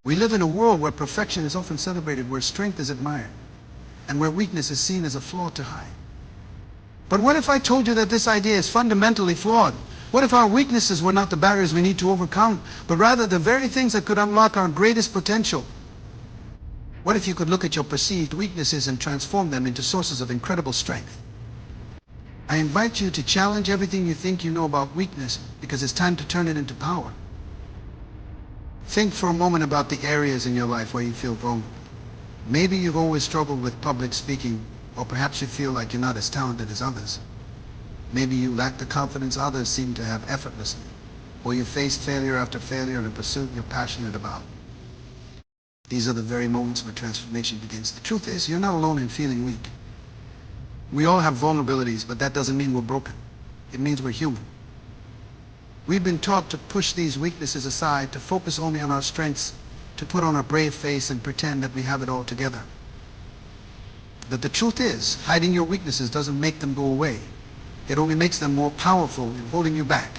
We live in a world where perfection is often celebrated, where strength is admired, and where weakness is seen as a flaw to hide. But what if I told you that this idea is fundamentally flawed? What if our weaknesses were not the barriers we need to overcome, but rather the very things that could unlock our greatest potential? What if you could look at your perceived weaknesses and transform them into sources of incredible strength? I invite you to challenge everything you think you know about weakness, because it's time to turn it into power. Think for a moment about the areas in your life where you feel vulnerable. Maybe you've always struggled with public speaking, or perhaps you feel like you're not as talented as others. Maybe you lack the confidence others seem to have effortlessly, or you face failure after failure in a pursuit you're passionate about. These are the very moments where transformation begins. The truth is, you're not alone in feeling weak. We all have vulnerabilities, but that doesn't mean we're broken. It means we're human. We've been taught to push these weaknesses aside, to focus only on our strengths, to put on a brave face and pretend that we have it all together. But the truth is, hiding your weaknesses doesn't make them go away. It only makes them more powerful in holding you back.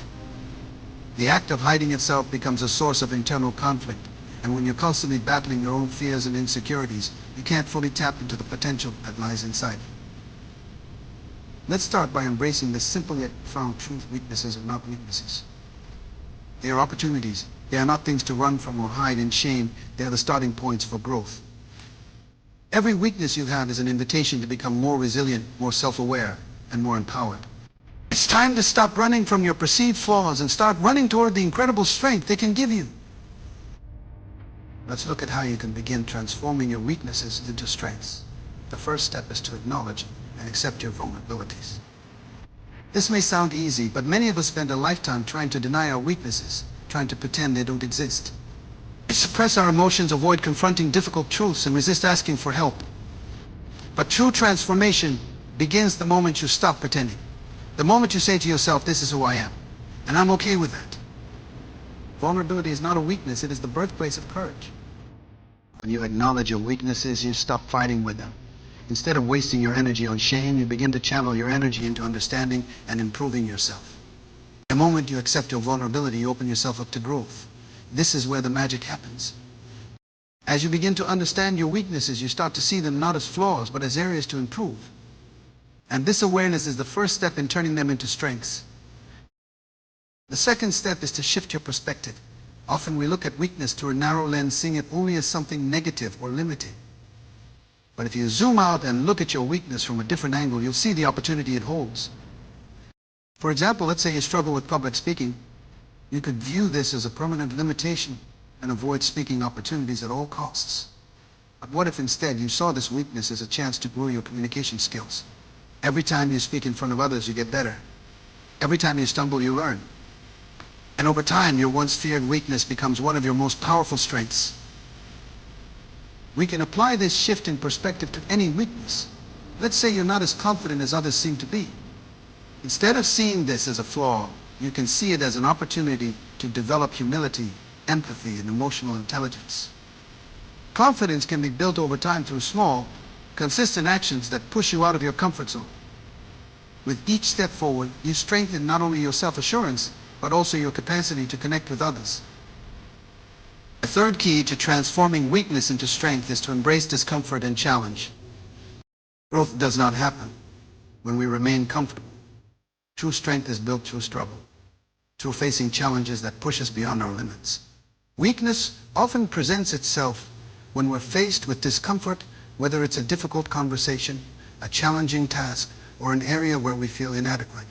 The act of hiding itself becomes a source of internal conflict, and when you're constantly battling your own fears and insecurities, you can't fully tap into the potential that lies inside you. Let's start by embracing this simple yet profound truth: weaknesses are not weaknesses. They are opportunities. They are not things to run from or hide in shame. They are the starting points for growth. Every weakness you have is an invitation to become more resilient, more self-aware, and more empowered. It's time to stop running from your perceived flaws and start running toward the incredible strength they can give you. Let's look at how you can begin transforming your weaknesses into strengths. The first step is to acknowledge and accept your vulnerabilities. This may sound easy, but many of us spend a lifetime trying to deny our weaknesses, trying to pretend they don't exist. We suppress our emotions, avoid confronting difficult truths, and resist asking for help. But true transformation begins the moment you stop pretending. The moment you say to yourself, "This is who I am, and I'm okay with that." Vulnerability is not a weakness, it is the birthplace of courage. When you acknowledge your weaknesses, you stop fighting with them. Instead of wasting your energy on shame, you begin to channel your energy into understanding and improving yourself. The moment you accept your vulnerability, you open yourself up to growth. This is where the magic happens. As you begin to understand your weaknesses, you start to see them not as flaws, but as areas to improve. And this awareness is the first step in turning them into strengths. The second step is to shift your perspective. Often we look at weakness through a narrow lens, seeing it only as something negative or limiting. But if you zoom out and look at your weakness from a different angle, you'll see the opportunity it holds. For example, let's say you struggle with public speaking. You could view this as a permanent limitation and avoid speaking opportunities at all costs. But what if instead you saw this weakness as a chance to grow your communication skills? Every time you speak in front of others, you get better. Every time you stumble, you learn. And over time, your once feared weakness becomes one of your most powerful strengths. We can apply this shift in perspective to any weakness. Let's say you're not as confident as others seem to be. Instead of seeing this as a flaw, you can see it as an opportunity to develop humility, empathy, and emotional intelligence. Confidence can be built over time through small, consistent actions that push you out of your comfort zone. With each step forward, you strengthen not only your self-assurance, but also your capacity to connect with others. The third key to transforming weakness into strength is to embrace discomfort and challenge. Growth does not happen when we remain comfortable. True strength is built through struggle, through facing challenges that push us beyond our limits. Weakness often presents itself when we're faced with discomfort, whether it's a difficult conversation, a challenging task, or an area where we feel inadequate.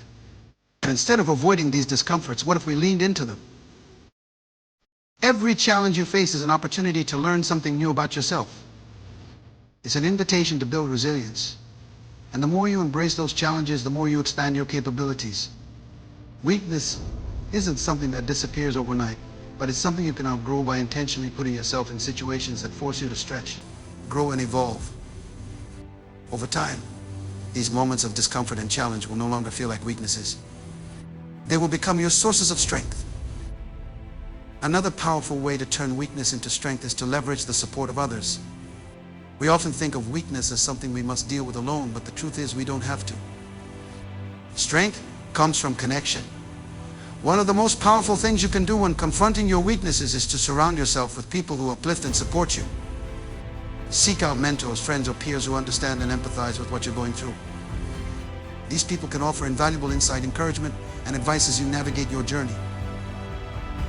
And instead of avoiding these discomforts, what if we leaned into them? Every challenge you face is an opportunity to learn something new about yourself. It's an invitation to build resilience. And the more you embrace those challenges, the more you expand your capabilities. Weakness isn't something that disappears overnight, but it's something you can outgrow by intentionally putting yourself in situations that force you to stretch, grow, and evolve. Over time, these moments of discomfort and challenge will no longer feel like weaknesses. They will become your sources of strength. Another powerful way to turn weakness into strength is to leverage the support of others. We often think of weakness as something we must deal with alone, but the truth is we don't have to. Strength comes from connection. One of the most powerful things you can do when confronting your weaknesses is to surround yourself with people who uplift and support you. Seek out mentors, friends, or peers who understand and empathize with what you're going through. These people can offer invaluable insight, encouragement, and advice as you navigate your journey.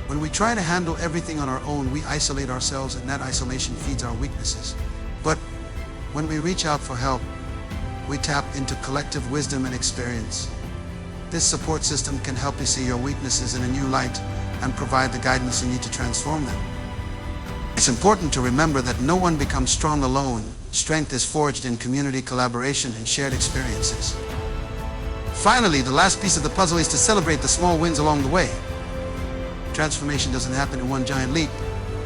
When we try to handle everything on our own, we isolate ourselves, and that isolation feeds our weaknesses. But when we reach out for help, we tap into collective wisdom and experience. This support system can help you see your weaknesses in a new light and provide the guidance you need to transform them. It's important to remember that no one becomes strong alone. Strength is forged in community, collaboration, and shared experiences. Finally, the last piece of the puzzle is to celebrate the small wins along the way. Transformation doesn't happen in one giant leap.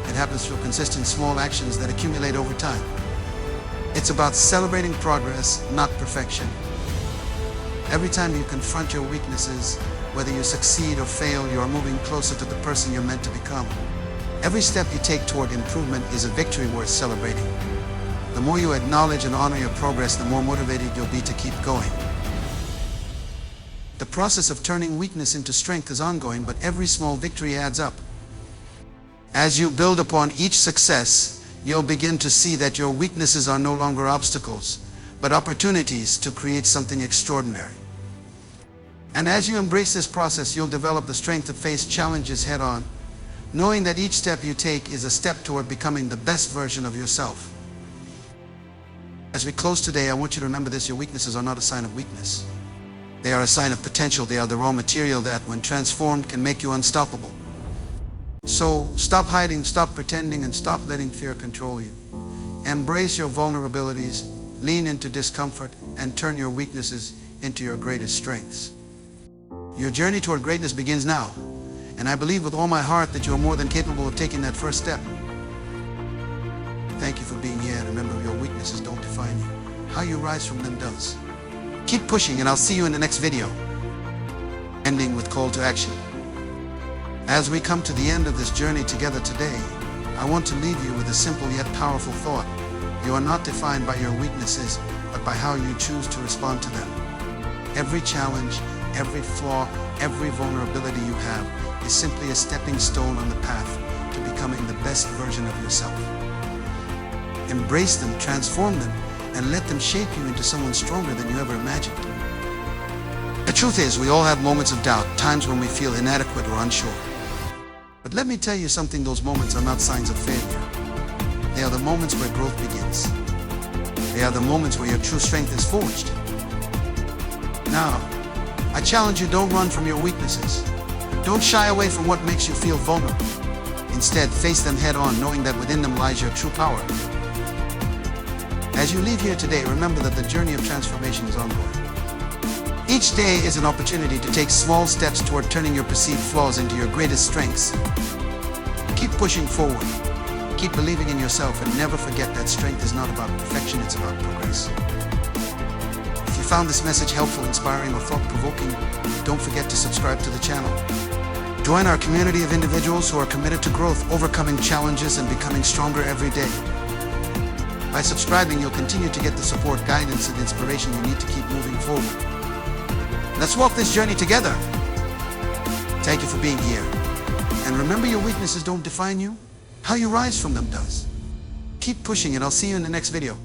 It happens through consistent small actions that accumulate over time. It's about celebrating progress, not perfection. Every time you confront your weaknesses, whether you succeed or fail, you are moving closer to the person you're meant to become. Every step you take toward improvement is a victory worth celebrating. The more you acknowledge and honor your progress, the more motivated you'll be to keep going. The process of turning weakness into strength is ongoing, but every small victory adds up. As you build upon each success, you'll begin to see that your weaknesses are no longer obstacles, but opportunities to create something extraordinary. And as you embrace this process, you'll develop the strength to face challenges head-on, knowing that each step you take is a step toward becoming the best version of yourself. As we close today, I want you to remember this: your weaknesses are not a sign of weakness. They are a sign of potential. They are the raw material that, when transformed, can make you unstoppable. So stop hiding, stop pretending, and stop letting fear control you. Embrace your vulnerabilities, lean into discomfort, and turn your weaknesses into your greatest strengths. Your journey toward greatness begins now, and I believe with all my heart that you are more than capable of taking that first step. Thank you for being here, and remember, your weaknesses don't define you. How you rise from them does. Keep pushing, and I'll see you in the next video. Ending with call to action. As we come to the end of this journey together today, I want to leave you with a simple yet powerful thought. You are not defined by your weaknesses, but by how you choose to respond to them. Every challenge, every flaw, every vulnerability you have is simply a stepping stone on the path to becoming the best version of yourself. Embrace them, transform them, and let them shape you into someone stronger than you ever imagined. The truth is, we all have moments of doubt, times when we feel inadequate or unsure. But let me tell you something: those moments are not signs of failure. They are the moments where growth begins. They are the moments where your true strength is forged. Now, I challenge you, don't run from your weaknesses. Don't shy away from what makes you feel vulnerable. Instead, face them head on, knowing that within them lies your true power. As you leave here today, remember that the journey of transformation is ongoing. Each day is an opportunity to take small steps toward turning your perceived flaws into your greatest strengths. Keep pushing forward. Keep believing in yourself, and never forget that strength is not about perfection, it's about progress. If you found this message helpful, inspiring, or thought-provoking, don't forget to subscribe to the channel. Join our community of individuals who are committed to growth, overcoming challenges, and becoming stronger every day. By subscribing, you'll continue to get the support, guidance, and inspiration you need to keep moving forward. Let's walk this journey together. Thank you for being here. And remember, your weaknesses don't define you. How you rise from them does. Keep pushing, and I'll see you in the next video.